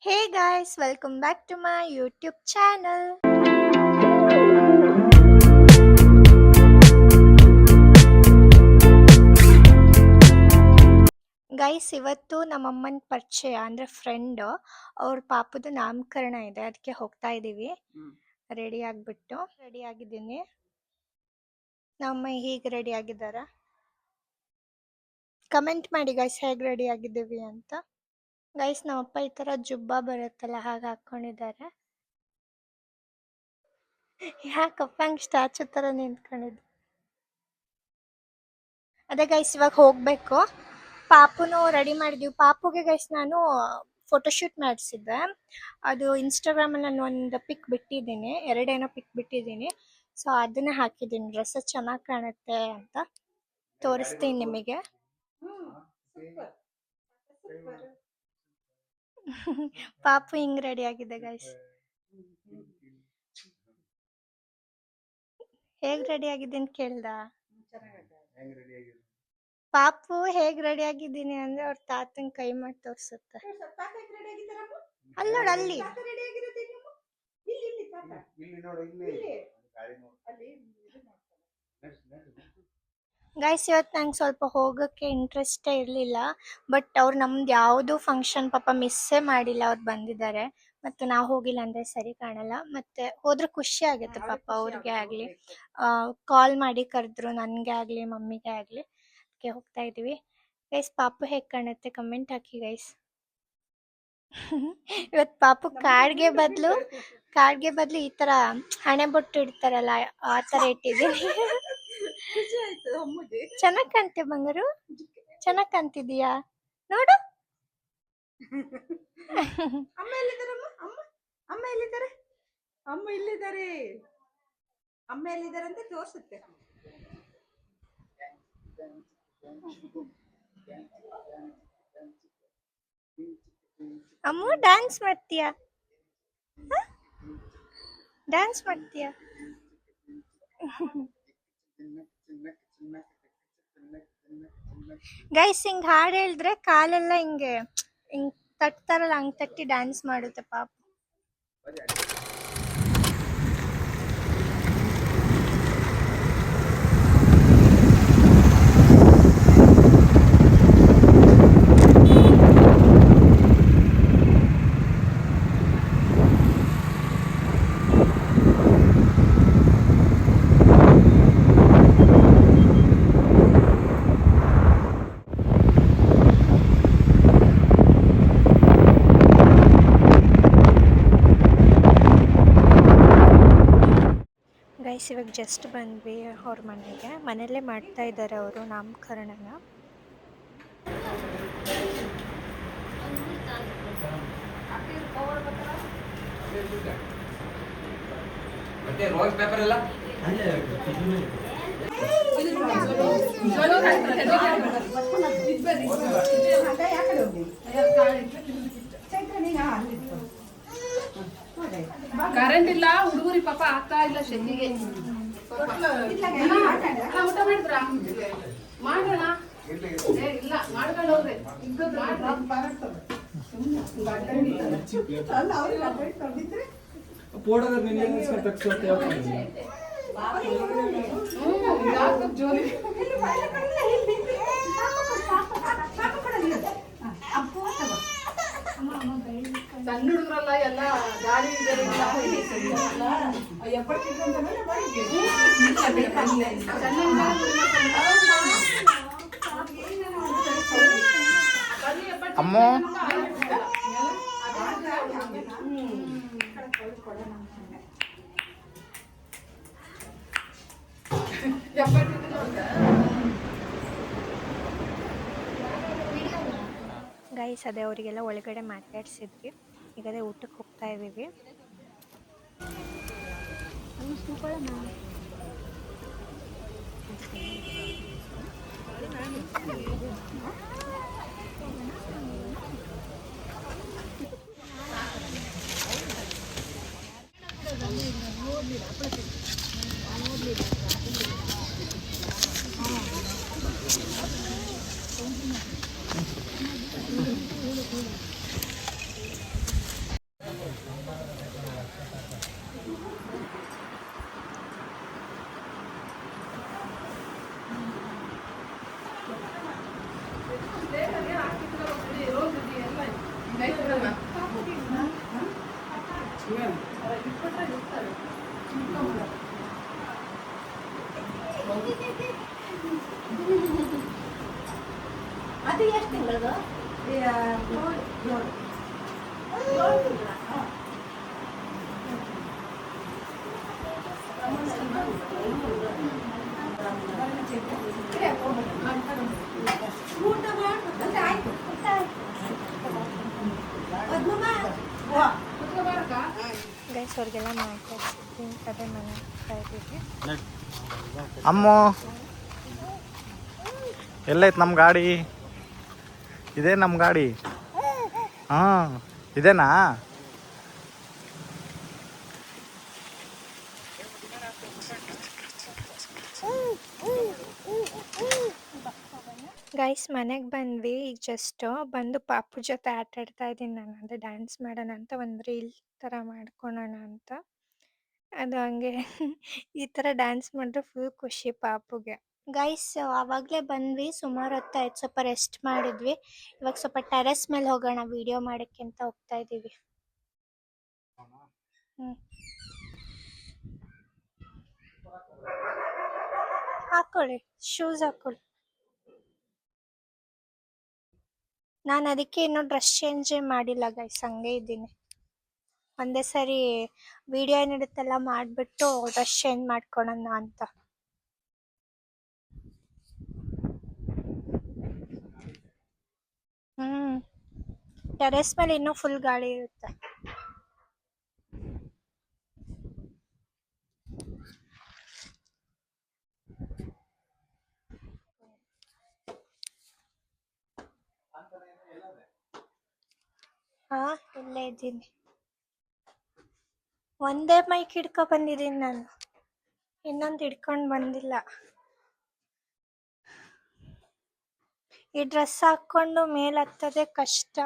Hey guys, welcome back to my YouTube channel. Guys ಇವತ್ತು ನಮ್ಮಮ್ಮನ ಪರಿಚಯ ಅಂದ್ರೆ ಫ್ರೆಂಡ್ ಅವ್ರ ಪಾಪದ ನಾಮಕರಣ ಇದೆ, ಅದಕ್ಕೆ ಹೋಗ್ತಾ ಇದೀವಿ. ರೆಡಿ ಆಗ್ಬಿಟ್ಟು ರೆಡಿ ಆಗಿದ್ದೀನಿ. ನಮ್ಮಮ್ಮ ಹೀಗೆ ರೆಡಿ ಆಗಿದ್ದಾರ. ಕಮೆಂಟ್ ಮಾಡಿ ಗೈಸ್ ಹೇಗೆ ರೆಡಿ ಆಗಿದ್ದೀವಿ ಅಂತ. ಗೈಸ್ ನಮ್ಮಪ್ಪ ಈ ತರ ಜುಬ್ಬ ಬರುತ್ತಲ್ಲ ಹಾಗೆ ಹಾಕೊಂಡಿದ್ದಾರೆ. ಯಾಕಪ್ಪ ಹಂಗೆ ಸ್ಟ್ಯಾಚು ತರ ನಿಂತ್ಕೊಂಡಿದ್ದು. ಅದೇ ಗೈಸ್ ಇವಾಗ ಹೋಗ್ಬೇಕು. ಪಾಪುನು ರೆಡಿ ಮಾಡಿದೀವಿ. ಪಾಪುಗೆ ಗೈಸ್ ನಾನು ಫೋಟೋಶೂಟ್ ಮಾಡಿಸಿದ್ದೆ. ಅದು ಇನ್ಸ್ಟಾಗ್ರಾಮಲ್ಲಿ ನಾನು ಒಂದು ಪಿಕ್ ಬಿಟ್ಟಿದ್ದೀನಿ, ಎರಡೇನೋ ಪಿಕ್ ಬಿಟ್ಟಿದ್ದೀನಿ. ಸೊ ಅದನ್ನ ಹಾಕಿದ್ದೀನಿ. ಡ್ರೆಸ್ ಚೆನ್ನಾಗಿ ಕಾಣುತ್ತೆ ಅಂತ ತೋರಿಸ್ತೀನಿ ನಿಮಗೆ. ಪಾಪು ಹಿಂಗ್ ರೆಡಿ ಆಗಿದೆ ಗೈಸ್. ಹೇಗ್ ರೆಡಿ ಆಗಿದ್ದೀನಿ ಕೇಳ್ದ. ಪಾಪು ಹೇಗ್ ರೆಡಿ ಆಗಿದ್ದೀನಿ ಅಂದ್ರೆ ಅವ್ರ ತಾತನ್ ಕೈ ಮಾಡಿ ತೋರ್ಸುತ್ತೆ. ಅಲ್ಲಿ ನೋಡು, ಅಲ್ಲಿ ಗೈಸ್ ಇವತ್ತು ನಂಗೆ ಸ್ವಲ್ಪ ಹೋಗೋಕ್ಕೆ ಇಂಟ್ರೆಸ್ಟೇ ಇರಲಿಲ್ಲ. ಬಟ್ ಅವ್ರು ನಮ್ದು ಯಾವುದು ಫಂಕ್ಷನ್ ಪಾಪ ಮಿಸ್ಸೇ ಮಾಡಿಲ್ಲ, ಅವ್ರು ಬಂದಿದ್ದಾರೆ. ಮತ್ತು ನಾವು ಹೋಗಿಲ್ಲ ಅಂದರೆ ಸರಿ ಕಾಣಲ್ಲ. ಮತ್ತು ಹೋದ್ರೆ ಖುಷಿ ಆಗುತ್ತೆ ಪಾಪ ಅವ್ರಿಗೆ ಆಗಲಿ. ಕಾಲ್ ಮಾಡಿ ಕರೆದ್ರು, ನನಗೆ ಆಗಲಿ ಮಮ್ಮಿಗೆ ಆಗಲಿ. ಅದಕ್ಕೆ ಹೋಗ್ತಾ ಇದ್ದೀವಿ ಗೈಸ್. ಪಾಪು ಹೇಗೆ ಕಾಣುತ್ತೆ ಕಮೆಂಟ್ ಹಾಕಿ ಗೈಸ್. ಇವತ್ತು ಪಾಪು ಕಾಡ್ಗೆ ಬದಲು ಈ ತರ ಹಣೆ ಬೊಟ್ಟು ಇಡ್ತಾರಲ್ಲ ಆ ತರ ಇಟ್ಟಿದ್ದೀನಿ. ಚೆನ್ನಾಗ್ ಕಾಣ್ತೆ ಬಂಗಾರು, ಚೆನ್ನಾಗ್ ಕಾಣ್ತಿದೀಯಾ ನೋಡು. ಅಮ್ಮ ಎಲ್ಲಿದ್ದಾರೆ? ಅಮ್ಮ ಎಲ್ಲಿದ್ದಾರೆ ಅಂತ ತೋರಿಸುತ್ತೆ. ಅಮ್ಮ ಡ್ಯಾನ್ಸ್ ಮಾಡ್ತೀಯಾ? ಡ್ಯಾನ್ಸ್ ಮಾಡ್ತೀಯಾ? ಗೈಸ್ ಹಿಂಗ್ ಹಾಡು ಹೇಳಿದ್ರೆ ಕಾಲೆಲ್ಲ ಹಿಂಗೆ ಹಿಂಗ್ ತಟ್ತಾರಲ್ಲ, ಹಂಗ್ ತಟ್ಟಿ ಡ್ಯಾನ್ಸ್ ಮಾಡುತ್ತೆ ಪಾಪ. ಗೈಸ್ ಇವಾಗ ಜಸ್ಟ್ ಬಂದ್ವಿ ಅವ್ರ ಮನೆಗೆ. ಮನೆಯಲ್ಲೇ ಮಾಡ್ತಾ ಇದ್ದಾರೆ ಅವರು ನಾಮಕರಣನ. ಕರೆಂಟ್ ಇಲ್ಲ, ಹುಡುಗರಿ ಪಾಪ ಆಗ್ತಾ ಇಲ್ಲ ಶೆಟ್ಟಿಗೆ. ಊಟ ಮಾಡಿದ್ರ ಮಾಡೋಣ? ಇಲ್ಲ ಮಾಡ್ಕೊಂಡು ಹೋಗ್ರಿ. ಸಣ್ಣ ಹುಡುಗರಲ್ಲ ಎಲ್ಲ ಗಾಡಿ ಅಮ್ಮ ಗೈಸ್ ಅದೇ ಅವರಿಗೆಲ್ಲ ಒಳಗಡೆ ಮಾತಾಡ್ಸಿದ್ವಿ. ಈಗ ಅದೇ ಊಟಕ್ಕೆ ಹೋಗ್ತಾ ಇದ್ದೀವಿ. ಅದು ಎಷ್ಟು ತಿಂಗಳದು? ಗೈಸ್ ಅವ್ರಿಗೆಲ್ಲ ಮಾತಾಡ್ಸಿದ್ವಿ ಅದೇ ಮನೆ ಇದ್ದೀವಿ. ಅಮ್ಮೋ ಎಲ್ಲೈತೆ ನಮ್ಮ ಗಾಡಿ? ಇದೇ ನಮ್ಮ ಗಾಡಿ. ಹಾಂ ಇದೇನಾ? ಗೈಸ್ ಮನೆಗೆ ಬಂದ್ವಿ ಈಗ ಜಸ್ಟ್ ಬಂದು ಪಾಪು ಜೊತೆ ಆಟ ಆಡ್ತಾ ಇದ್ದೀನಿ ನಾನು. ಅಂದರೆ ಡ್ಯಾನ್ಸ್ ಮಾಡೋಣ ಅಂತ ಒಂದು ರೀಲ್ ಥರ ಮಾಡ್ಕೊಳೋಣ ಅಂತ. ಅದು ಹಂಗೆ ಈ ಥರ ಡ್ಯಾನ್ಸ್ ಮಾಡಿದ್ರೆ ಫುಲ್ ಖುಷಿ ಪಾಪುಗೆ. ಗೈಸ್ ಆವಾಗಲೇ ಬಂದ್ವಿ, ಸುಮಾರು ಹೊತ್ತಾಯ್ತು, ಸ್ವಲ್ಪ ರೆಸ್ಟ್ ಮಾಡಿದ್ವಿ. ಇವಾಗ ಸ್ವಲ್ಪ ಟೆರೆಸ್ ಮೇಲೆ ಹೋಗೋಣ ವಿಡಿಯೋ ಮಾಡೋಕ್ಕೆ ಅಂತ ಹೋಗ್ತಾ ಇದ್ದೀವಿ. ಹಾಕೊಳ್ಳಿ, ಶೂಸ್ ಹಾಕೊಳ್ಳಿ. ನಾನು ಅದಕ್ಕೆ ಇನ್ನೂ ಡ್ರೆಸ್ ಚೇಂಜೇ ಮಾಡಿಲ್ಲ ಗೈಸ್, ಹಂಗೆ ಇದ್ದೀನಿ. ಒಂದೇ ಸರಿ ವಿಡಿಯೋ ಏನಿಡುತ್ತೆಲ್ಲ ಮಾಡಿಬಿಟ್ಟು ಡ್ರೆಸ್ ಚೇಂಜ್ ಮಾಡ್ಕೊಳೋಣ ಅಂತ. ಟೆರೆಸ್ ಮೇಲೆ ಇನ್ನೂ ಫುಲ್ ಗಾಳಿ ಇರುತ್ತೆ. ಹಾ ಇಲ್ಲೇ ಇದ್ದೀನಿ. ಒಂದೇ ಮೈಕ್ ಹಿಡ್ಕೊ ಬಂದಿದ್ದೀನಿ ನಾನು, ಇನ್ನೊಂದು ಹಿಡ್ಕೊಂಡು ಬಂದಿಲ್ಲ. ಈ ಡ್ರೆಸ್ ಹಾಕೊಂಡು ಮೇಲೆ ಹತ್ತೋದೇ ಕಷ್ಟ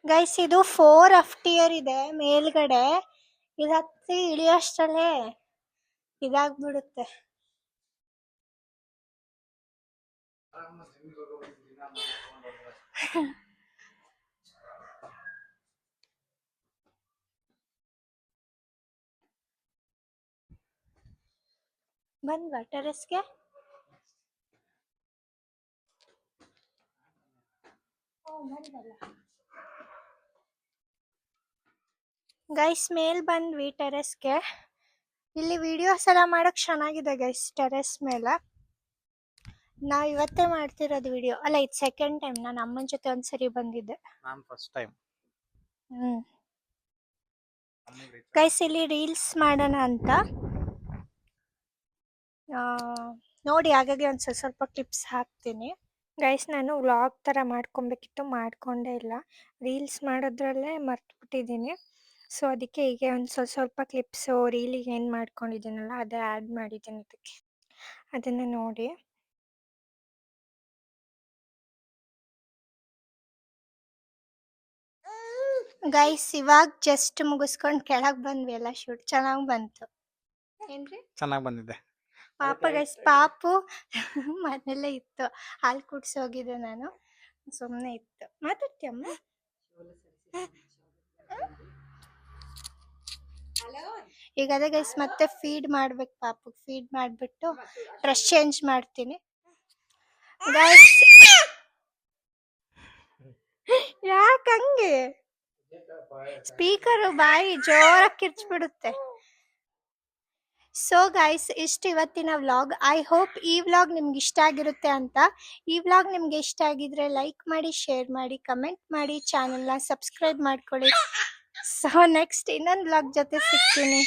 ಗೈಸ್. ಇದು 4 ಅಫ್ಟಿಯರ್ ಇದೆ ಮೇಲ್ಗಡೆ, ಇದು ಹತ್ತಿ ಇಳಿಯೋಷ್ಟರಲ್ಲೇ ಇದಾಗ್ಬಿಡುತ್ತೆ. ಬಂದ್ವಾ ಟೆರೆಸ್ಗೆ? ಗೈಸ್ ಮೇಲ್ ಬಂದ್ವಿ ಟೆರೆಸ್ಗೆ. ಇಲ್ಲಿ ವಿಡಿಯೋಸ್ ಎಲ್ಲ ಮಾಡಕ್ ಚೆನ್ನಾಗಿದೆ ಗೈಸ್ ಟೆರೆಸ್ ಮೇಲೆ. ನಾವ್ ಇವತ್ತೇ ಮಾಡ್ತಿರೋದು ವಿಡಿಯೋ, ಅಲ್ಲ ಇದು ಸೆಕೆಂಡ್ ಟೈಮ್. ನಾನು ಅಮ್ಮನ ಜೊತೆ ಒಂದ್ಸರಿ ಬಂದಿದ್ದೆ, ನಾನು ಫಸ್ಟ್ ಟೈಮ್. ಗೈಸ್ ಇಲ್ಲಿ ರೀಲ್ಸ್ ಮಾಡೋಣ ಅಂತ ನೋಡಿ, ಹಾಗಾಗಿ ಒಂದು ಸ್ವಲ್ಪ ಕ್ಲಿಪ್ಸ್ ಹಾಕ್ತೀನಿ. ಗೈಸ್ ನಾನು ವ್ಲಾಗ್ ಥರ ಮಾಡ್ಕೊಬೇಕಿತ್ತು, ಮಾಡ್ಕೊಂಡೇ ಇಲ್ಲ. ರೀಲ್ಸ್ ಮಾಡೋದ್ರಲ್ಲೇ ಮರ್ತ್ಬಿಟ್ಟಿದ್ದೀನಿ. ಸೊ ಅದಕ್ಕೆ ಹೀಗೆ ಒಂದು ಸ್ವಲ್ಪ ಕ್ಲಿಪ್ಸು ರೀಲಿಗೆ ಏನು ಮಾಡ್ಕೊಂಡಿದ್ದೀನಲ್ಲ ಅದೇ ಆ್ಯಡ್ ಮಾಡಿದ್ದೀನಿ ಇದಕ್ಕೆ, ಅದನ್ನು ನೋಡಿ. ಗೈಸ್ ಇವಾಗ ಜಸ್ಟ್ ಮುಗಿಸ್ಕೊಂಡು ಕೆಳಗೆ ಬಂದ್ವಿ, ಎಲ್ಲ ಶೂಟ್ ಚೆನ್ನಾಗಿ ಬಂತು. ಏನ್ರಿ ಚೆನ್ನಾಗಿ ಬಂದಿದೆ. ಪಾಪ ಗೈಸ್, ಪಾಪು ಮನೆಯಲ್ಲೇ ಇತ್ತು, ಹಾಲು ಕುಡ್ಸಿ ಹೋಗಿದ್ದೆ ನಾನು, ಸುಮ್ಮನೆ ಇತ್ತು. ಮಾತಾಡ್ತೀಯಮ್ಮ? ಈಗ ಅದೇ ಗೈಸ್ ಮತ್ತೆ ಫೀಡ್ ಮಾಡ್ಬೇಕು, ಪಾಪು ಫೀಡ್ ಮಾಡಿಬಿಟ್ಟು ಡ್ರೆಸ್ ಚೇಂಜ್ ಮಾಡ್ತೀನಿ ಗೈಸ್. ಯಾಕಂಗೆ ಸ್ಪೀಕರು ಬಾಯಿ ಜೋರಾಗಿ ಕಿರ್ಚ್ಬಿಡುತ್ತೆ. ಸೊ ಗೈಸ್ ಇಷ್ಟು ಇವತ್ತಿನ ವ್ಲಾಗ್. ಐ ಹೋಪ್ ಈ ವ್ಲಾಗ್ ನಿಮ್ಗೆ ಇಷ್ಟ ಆಗಿರುತ್ತೆ ಅಂತ. ಈ ವ್ಲಾಗ್ ನಿಮ್ಗೆ ಇಷ್ಟ ಆಗಿದ್ರೆ ಲೈಕ್ ಮಾಡಿ, ಶೇರ್ ಮಾಡಿ, ಕಮೆಂಟ್ ಮಾಡಿ, ಚಾನಲ್ನ ಸಬ್ಸ್ಕ್ರೈಬ್ ಮಾಡ್ಕೊಳ್ಳಿ. ಸೊ ನೆಕ್ಸ್ಟ್ ಇನ್ನೊಂದು ವ್ಲಾಗ್ ಜೊತೆ ಸಿಗ್ತೀನಿ.